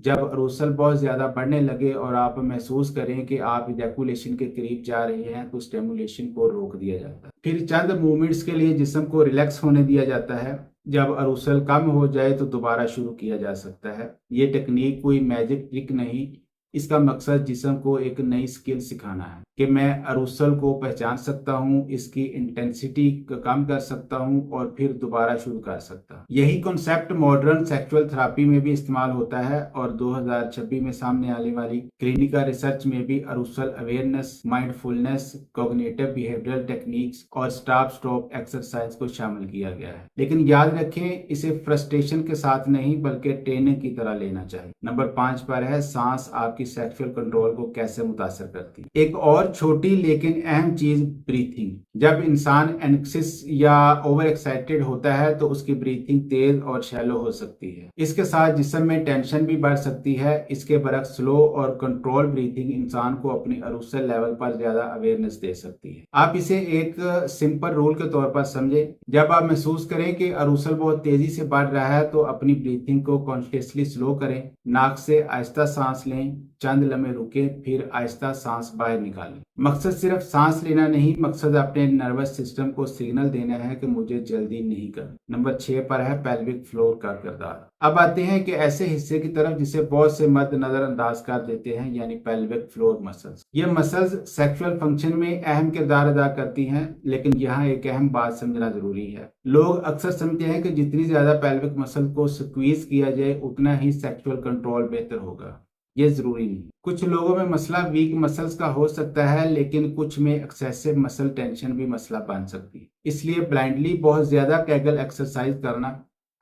جب اروسل بہت زیادہ بڑھنے لگے اور آپ محسوس کریں کہ آپ ایجیکولیشن کے قریب جا رہے ہیں تو اسٹیمولیشن کو روک دیا جاتا ہے۔ پھر چند مومنٹس کے لیے جسم کو ریلیکس ہونے دیا جاتا ہے۔ جب اروسل کم ہو جائے تو دوبارہ شروع کیا جا سکتا ہے۔ یہ ٹیکنیک کوئی میجک ٹرک نہیں، اس کا مقصد جسم کو ایک نئی سکل سکھانا ہے کہ میں اروسل کو پہچان سکتا ہوں، اس کی انٹینسٹی کم کر سکتا ہوں اور پھر دوبارہ شروع کر سکتا ہوں۔ یہی کنسیپٹ ماڈرن سیکچول تھراپی میں بھی استعمال ہوتا ہے اور 2026 میں سامنے آنے والی کلینیکل ریسرچ میں بھی اروسل awareness, mind فلنس، cognitive behavioural techniques اور سٹاپ ایکسرسائز کو شامل کیا گیا ہے۔ لیکن یاد رکھیں، اسے فرسٹریشن کے ساتھ نہیں بلکہ ٹریننگ کی طرح لینا چاہیے۔ نمبر 5 پر ہے سانس آپ کی سیکشل کنٹرول کو کیسے متاثر کرتی ہے۔ ایک اور چھوٹی لیکن اہم چیز بریتھنگ۔ جب انسان اینکسس یا اوور ایکسائٹیڈ ہوتا ہے تو اس کی بریتھنگ تیز اور شیلو ہو سکتی ہے۔ اس کے ساتھ جسم میں ٹینشن بھی بڑھ سکتی ہے۔ اس کے برعکس سلو اور کنٹرول بریتھنگ انسان کو اپنی اروسل لیول پر زیادہ اویئرنس دے سکتی ہے۔ آپ اسے ایک سمپل رول کے طور پر سمجھیں۔ جب آپ محسوس کریں کہ اروسل بہت تیزی سے بڑھ رہا ہے تو اپنی بریتھنگ کو کانشیسلی سلو کریں۔ ناک سے آہستہ سانس لیں، چند لمحے رکیں، پھر آہستہ سانس باہر نکالیں۔ مقصد صرف سانس لینا نہیں، مقصد اپنے نروس سسٹم کو سگنل دینا ہے کہ مجھے جلدی نہیں کرنا۔ نمبر 6 پر ہے پیلوک فلور کا کردار۔ اب آتے ہیں کہ ایسے حصے کی طرف جسے بہت سے مرد نظر انداز کر دیتے ہیں، یعنی پیلوک فلور مسلز۔ یہ مسلز سیکشول فنکشن میں اہم کردار ادا کرتی ہیں، لیکن یہاں ایک اہم بات سمجھنا ضروری ہے۔ لوگ اکثر سمجھتے ہیں کہ جتنی زیادہ پیلوک مسل کو سکویز کیا جائے اتنا ہی سیکشول کنٹرول بہتر ہوگا۔ یہ ضروری نہیں۔ کچھ لوگوں میں مسئلہ ویک مسلز کا ہو سکتا ہے، لیکن کچھ میں ایکسیسو مسل ٹینشن بھی مسئلہ بن سکتی ہے۔ اس لیے بلائنڈلی بہت زیادہ کیگل ایکسرسائز کرنا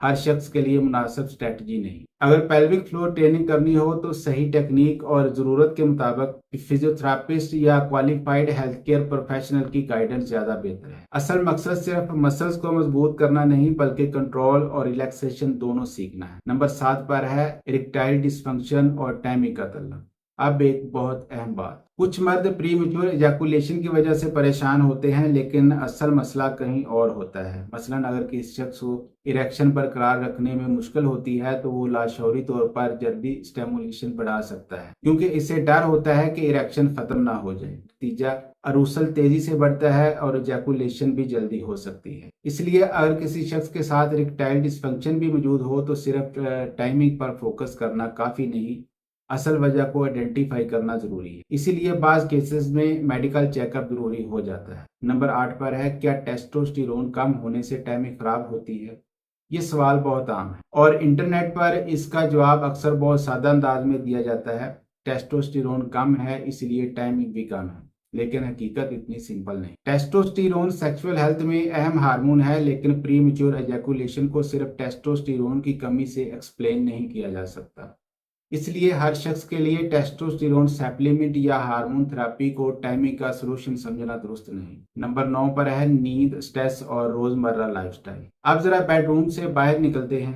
ہر شخص کے لیے مناسب اسٹریٹجی نہیں۔ اگر پیلوک فلور ٹریننگ کرنی ہو تو صحیح ٹیکنیک اور ضرورت کے مطابق فزیوتھراپسٹ یا کوالیفائڈ ہیلتھ کیئر پروفیشنل کی گائیڈنس زیادہ بہتر ہے۔ اصل مقصد صرف مسلز کو مضبوط کرنا نہیں بلکہ کنٹرول اور ریلیکسیشن دونوں سیکھنا ہے۔ نمبر 7 پر ہے اریکٹائل ڈسفنکشن اور ٹائمنگ کا تعلق۔ اب ایک بہت اہم بات، کچھ مرد پری میچور ایجیکولیشن کی وجہ سے پریشان ہوتے ہیں، لیکن اصل مسئلہ کہیں اور ہوتا ہے۔ مثلا اگر کسی شخص کو اریکشن برقرار رکھنے میں مشکل ہوتی ہے تو وہ لاشعوری طور پر جلدی اسٹیمولیشن بڑھا سکتا ہے، کیونکہ اسے ڈر ہوتا ہے کہ اریکشن ختم نہ ہو جائے۔ نتیجہ اروسل تیزی سے بڑھتا ہے اور ایجیکولیشن بھی جلدی ہو سکتی ہے۔ اس لیے اگر کسی شخص کے ساتھ اریکٹائل ڈسفنکشن بھی موجود ہو تو صرف ٹائمنگ پر فوکس کرنا کافی نہیں، اصل وجہ کو آئیڈینٹیفائی کرنا ضروری ہے۔ اسی لیے بعض کیسز میں میڈیکل چیک اپ ضروری ہو جاتا ہے۔ نمبر 8 پر ہے کیا ٹیسٹوسٹیرون کم ہونے سے ٹائمنگ خراب ہوتی ہے؟ یہ سوال بہت عام ہے اور انٹرنیٹ پر اس کا جواب اکثر بہت سادہ انداز میں دیا جاتا ہے، ٹیسٹوسٹیرون کم ہے اس لیے ٹائمنگ بھی کم ہے، لیکن حقیقت اتنی سمپل نہیں۔ ٹیسٹوسٹیرون سیکشول ہیلتھ میں اہم ہارمون ہے، لیکن پری میچور ایجیکولیشن کو صرف ٹیسٹوسٹیرون کی کمی سے ایکسپلین نہیں کیا جا سکتا۔ اس لیے ہر شخص کے لیے ٹیسٹوسٹیرون سپلیمنٹ یا ہارمون تھراپی کو ٹائمنگ کا سلوشن سمجھنا درست نہیں۔ نمبر 9 پر ہے نیند، سٹریس اور روزمرہ لائف سٹائل۔ اب ذرا بیڈ روم سے باہر نکلتے ہیں،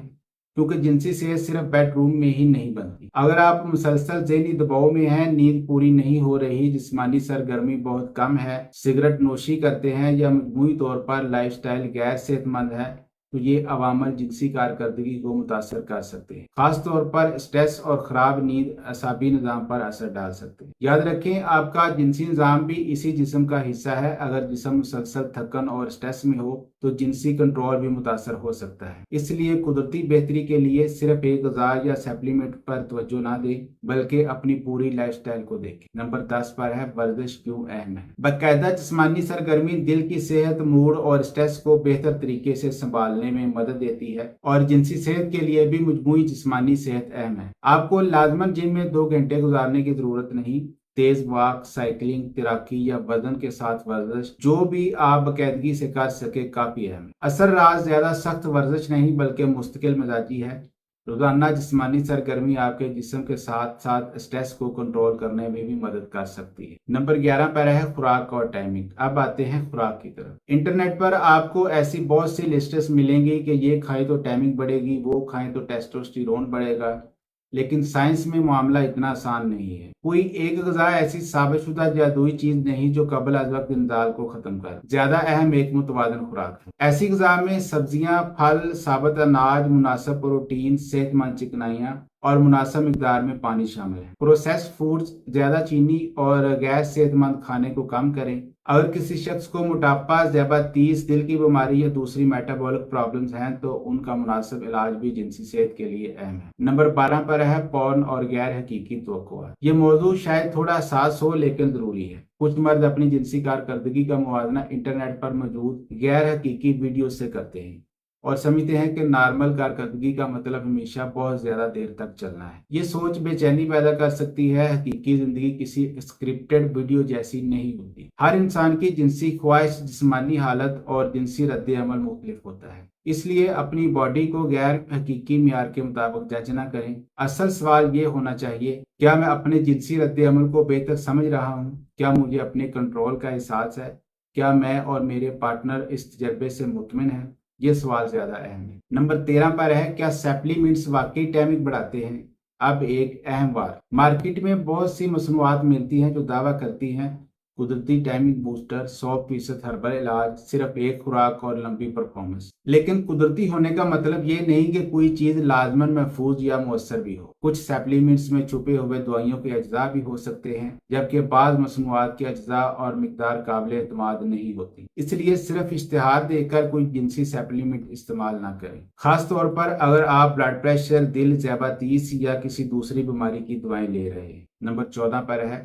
کیونکہ جنسی صحت صرف بیڈ روم میں ہی نہیں بنتی۔ اگر آپ مسلسل ذہنی دباؤ میں ہیں، نیند پوری نہیں ہو رہی، جسمانی سرگرمی بہت کم ہے، سگریٹ نوشی کرتے ہیں یا مجموعی طور پر لائف سٹائل غیر صحت مند ہے، تو یہ عوامل جنسی کارکردگی کو متاثر کر سکتے ہیں۔ خاص طور پر سٹریس اور خراب نیند اعصابی نظام پر اثر ڈال سکتے ہیں۔ یاد رکھیں، آپ کا جنسی نظام بھی اسی جسم کا حصہ ہے۔ اگر جسم مسلسل تھکن اور سٹریس میں ہو تو جنسی کنٹرول بھی متاثر ہو سکتا ہے۔ اس لیے قدرتی بہتری کے لیے صرف ایک غذا یا سپلیمنٹ پر توجہ نہ دیں بلکہ اپنی پوری لائف سٹائل کو دیکھیں۔ نمبر 10 پر ہے ورزش کیوں اہم ہے۔ باقاعدہ جسمانی سرگرمی دل کی صحت، موڈ اور سٹریس کو بہتر طریقے سے سنبھالنے میں مدد دیتی ہے اور جنسی صحت کے لیے بھی مجموعی جسمانی صحت اہم ہے۔ آپ کو لازماً جم میں 2 گھنٹے گزارنے کی ضرورت نہیں۔ تیز واک، سائیکلنگ، تیراکی یا وزن کے ساتھ ورزش جو بھی آپ باقاعدگی سے کر سکے کافی اہم ہے۔ اصل راز زیادہ سخت ورزش نہیں بلکہ مستقل مزاجی ہے۔ روزانہ جسمانی سرگرمی آپ کے جسم کے ساتھ ساتھ سٹریس کو کنٹرول کرنے میں بھی مدد کر سکتی ہے۔ نمبر 11 پر ہے خوراک اور ٹائمنگ۔ اب آتے ہیں خوراک کی طرف۔ انٹرنیٹ پر آپ کو ایسی بہت سی لسٹس ملیں گی کہ یہ کھائیں تو ٹائمنگ بڑھے گی، وہ کھائیں تو ٹیسٹوسٹیرون بڑھے گا، لیکن سائنس میں معاملہ اتنا آسان نہیں ہے۔ کوئی ایک غذا ایسی ثابت شدہ جادوئی چیز نہیں جو قبل از وقت انزال کو ختم کر۔ زیادہ اہم ایک متوازن خوراک ہے۔ ایسی غذا میں سبزیاں، پھل، ثابت اناج، مناسب پروٹین، صحت مند چکنائیاں اور مناسب مقدار میں پانی شامل ہے۔ پروسیسڈ فوڈز، زیادہ چینی اور غیر صحت مند کھانے کو کم کریں۔ اگر کسی شخص کو موٹاپا، ذیابیطیس، دل کی بیماری یا دوسری میٹابولک پرابلمز ہیں تو ان کا مناسب علاج بھی جنسی صحت کے لیے اہم ہے۔ نمبر 12 پر ہے پورن اور غیر حقیقی توقعات۔ یہ موضوع شاید تھوڑا حساس ہو لیکن ضروری ہے۔ کچھ مرد اپنی جنسی کارکردگی کا موازنہ انٹرنیٹ پر موجود غیر حقیقی ویڈیو سے کرتے ہیں اور سمجھتے ہیں کہ نارمل کارکردگی کا مطلب ہمیشہ بہت زیادہ دیر تک چلنا ہے۔ یہ سوچ بے چینی پیدا کر سکتی ہے۔ حقیقی زندگی کسی اسکرپٹڈ ویڈیو جیسی نہیں ہوتی۔ ہر انسان کی جنسی خواہش، جسمانی حالت اور جنسی رد عمل مختلف ہوتا ہے، اس لیے اپنی باڈی کو غیر حقیقی معیار کے مطابق جج نہ کریں۔ اصل سوال یہ ہونا چاہیے، کیا میں اپنے جنسی رد عمل کو بہتر سمجھ رہا ہوں؟ کیا مجھے اپنے کنٹرول کا احساس ہے؟ کیا میں اور میرے پارٹنر اس تجربے سے مطمئن ہیں؟ یہ سوال زیادہ اہم ہے۔ نمبر 13 پر ہے، کیا سپلیمنٹس واقعی ٹائمنگ بڑھاتے ہیں؟ اب ایک اہم بات، مارکیٹ میں بہت سی مصنوعات ملتی ہیں جو دعویٰ کرتی ہیں قدرتی ٹائمنگ بوسٹر، 100% ہربل علاج، صرف ایک خوراک اور لمبی پرفارمنس۔ لیکن قدرتی ہونے کا مطلب یہ نہیں کہ کوئی چیز لازماً محفوظ یا مؤثر بھی ہو۔ کچھ سپلیمنٹس میں چھپے ہوئے دوائیوں کے اجزاء بھی ہو سکتے ہیں، جبکہ بعض مصنوعات کے اجزاء اور مقدار قابل اعتماد نہیں ہوتی۔ اس لیے صرف اشتہار دیکھ کر کوئی جنسی سپلیمنٹ استعمال نہ کریں، خاص طور پر اگر آپ بلڈ پریشر، دل، ذیابیطیس یا کسی دوسری بیماری کی دوائیں لے رہے ہیں۔ نمبر 14 پر ہے،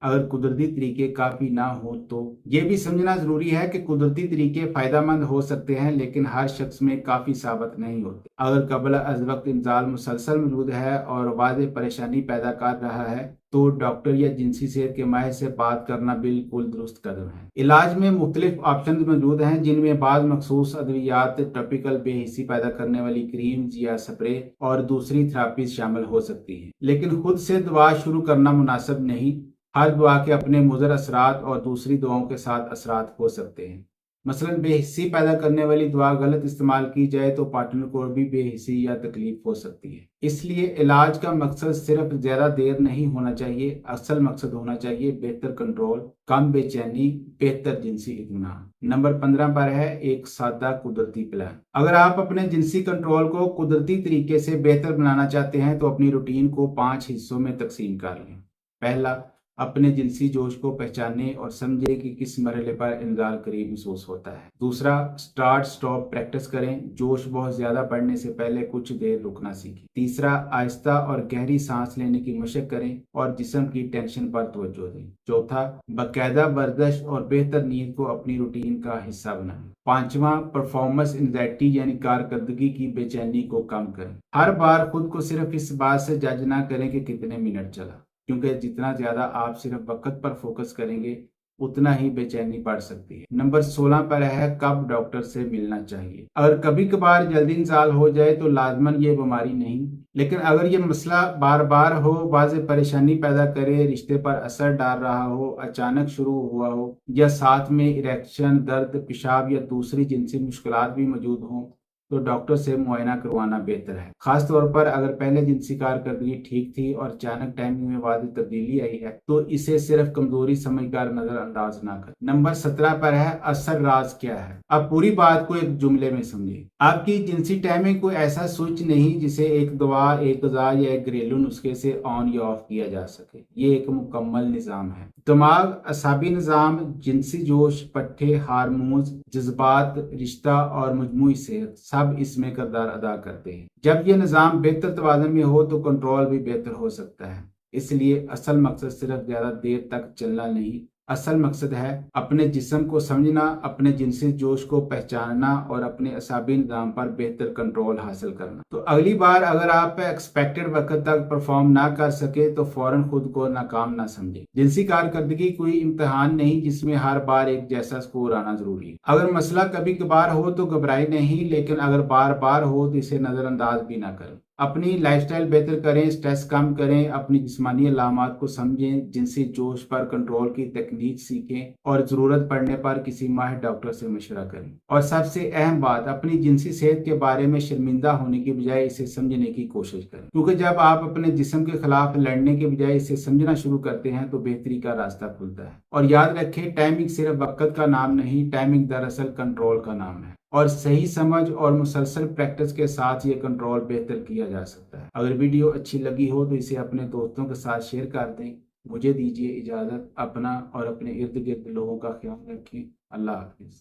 اگر قدرتی طریقے کافی نہ ہو تو یہ بھی سمجھنا ضروری ہے کہ قدرتی طریقے فائدہ مند ہو سکتے ہیں لیکن ہر شخص میں کافی ثابت نہیں ہوتے۔ اگر قبل از وقت انزال مسلسل موجود ہے اور واضح پریشانی پیدا کر رہا ہے تو ڈاکٹر یا جنسی صحت کے ماہر سے بات کرنا بالکل درست قدم ہے۔ علاج میں مختلف آپشنز موجود ہیں، جن میں بعض مخصوص ادویات، ٹاپیکل بے حسی پیدا کرنے والی کریمز یا سپرے اور دوسری تھراپیز شامل ہو سکتی ہیں۔ لیکن خود سے دوا شروع کرنا مناسب نہیں۔ ہر دوا کے اپنے مضر اثرات اور دوسری دواؤں کے ساتھ اثرات ہو سکتے ہیں۔ مثلا بے حسی پیدا کرنے والی دوا غلط استعمال کی جائے تو پارٹنر کو بھی بے حسی یا تکلیف ہو سکتی ہے۔ اس لیے علاج کا مقصد صرف زیادہ دیر نہیں ہونا چاہیے، اصل مقصد ہونا چاہیے بہتر کنٹرول، کم بے چینی، بہتر جنسی اطمینان۔ نمبر 15 پر ہے، ایک سادہ قدرتی پلان۔ اگر آپ اپنے جنسی کنٹرول کو قدرتی طریقے سے بہتر بنانا چاہتے ہیں تو اپنی روٹین کو 5 حصوں میں تقسیم کر لیں۔ پہلا، اپنے جنسی جوش کو پہچانیں اور سمجھیں کہ کس مرحلے پر انزال قریب محسوس ہوتا ہے۔ دوسرا، سٹارٹ سٹاپ پریکٹس کریں، جوش بہت زیادہ بڑھنے سے پہلے کچھ دیر رکنا سیکھیں۔ تیسرا، آہستہ اور گہری سانس لینے کی مشق کریں اور جسم کی ٹینشن پر توجہ دیں۔ چوتھا، باقاعدہ ورزش اور بہتر نیند کو اپنی روٹین کا حصہ بنائیں۔ پانچواں، پرفارمنس انزائٹی یعنی کارکردگی کی بے چینی کو کم کریں۔ ہر بار خود کو صرف اس بات سے جج نہ کریں کہ کتنے منٹ چلا، کیونکہ جتنا زیادہ آپ صرف وقت پر فوکس کریں گے اتنا ہی بے چینی بڑھ سکتی ہے۔ نمبر 16 پر ہے، کب ڈاکٹر سے ملنا چاہیے۔ اگر کبھی کبھار جلدی انزال ہو جائے تو لازماً یہ بیماری نہیں، لیکن اگر یہ مسئلہ بار بار ہو، واضح پریشانی پیدا کرے، رشتے پر اثر ڈال رہا ہو، اچانک شروع ہوا ہو یا ساتھ میں اریکشن، درد، پیشاب یا دوسری جنسی مشکلات بھی موجود ہوں تو ڈاکٹر سے معائنہ کروانا بہتر ہے، خاص طور پر اگر پہلے جنسی کارکردگی ٹھیک تھی اور اچانک ٹائمنگ میں واضح تبدیلی آئی ہے تو اسے صرف کمزوری سمجھ کر نظر انداز نہ کریں۔ نمبر 17 پر ہے، اثر راز کیا ہے۔ اب پوری بات کو ایک جملے میں سمجھیں۔ آپ کی جنسی ٹائمنگ کوئی ایسا سوئچ نہیں جسے ایک دوا، ایک غذا یا ایک گھریلو نسخے سے آن یا آف کیا جا سکے۔ یہ ایک مکمل نظام ہے۔ دماغ، اعصابی نظام، جنسی جوش، پٹھے، ہارمونز، جذبات، رشتہ اور مجموعی صحت سب اس میں کردار ادا کرتے ہیں۔ جب یہ نظام بہتر توازن میں ہو تو کنٹرول بھی بہتر ہو سکتا ہے۔ اس لیے اصل مقصد صرف زیادہ دیر تک چلنا نہیں، اصل مقصد ہے اپنے جسم کو سمجھنا، اپنے جنسی جوش کو پہچاننا اور اپنے اعصابی نظام پر بہتر کنٹرول حاصل کرنا۔ تو اگلی بار اگر آپ ایکسپیکٹڈ وقت تک پرفارم نہ کر سکے تو فوراً خود کو ناکام نہ سمجھیں۔ جنسی کارکردگی کوئی امتحان نہیں جس میں ہر بار ایک جیسا سکور آنا ضروری ہے۔ اگر مسئلہ کبھی کبھار ہو تو گھبرائیں نہیں، لیکن اگر بار بار ہو تو اسے نظر انداز بھی نہ کریں۔ اپنی لائف سٹائل بہتر کریں، سٹریس کم کریں، اپنی جسمانی علامات کو سمجھیں، جنسی جوش پر کنٹرول کی تکنیک سیکھیں اور ضرورت پڑنے پر کسی ماہر ڈاکٹر سے مشورہ کریں۔ اور سب سے اہم بات، اپنی جنسی صحت کے بارے میں شرمندہ ہونے کی بجائے اسے سمجھنے کی کوشش کریں، کیونکہ جب آپ اپنے جسم کے خلاف لڑنے کے بجائے اسے سمجھنا شروع کرتے ہیں تو بہتری کا راستہ کھلتا ہے۔ اور یاد رکھیں، ٹائمنگ صرف وقت کا نام نہیں، ٹائمنگ دراصل کنٹرول کا نام ہے۔ اور صحیح سمجھ اور مسلسل پریکٹس کے ساتھ یہ کنٹرول بہتر کیا جا سکتا ہے۔ اگر ویڈیو اچھی لگی ہو تو اسے اپنے دوستوں کے ساتھ شیئر کر دیں۔ مجھے دیجیے اجازت، اپنا اور اپنے ارد گرد لوگوں کا خیال رکھیں۔ اللہ حافظ۔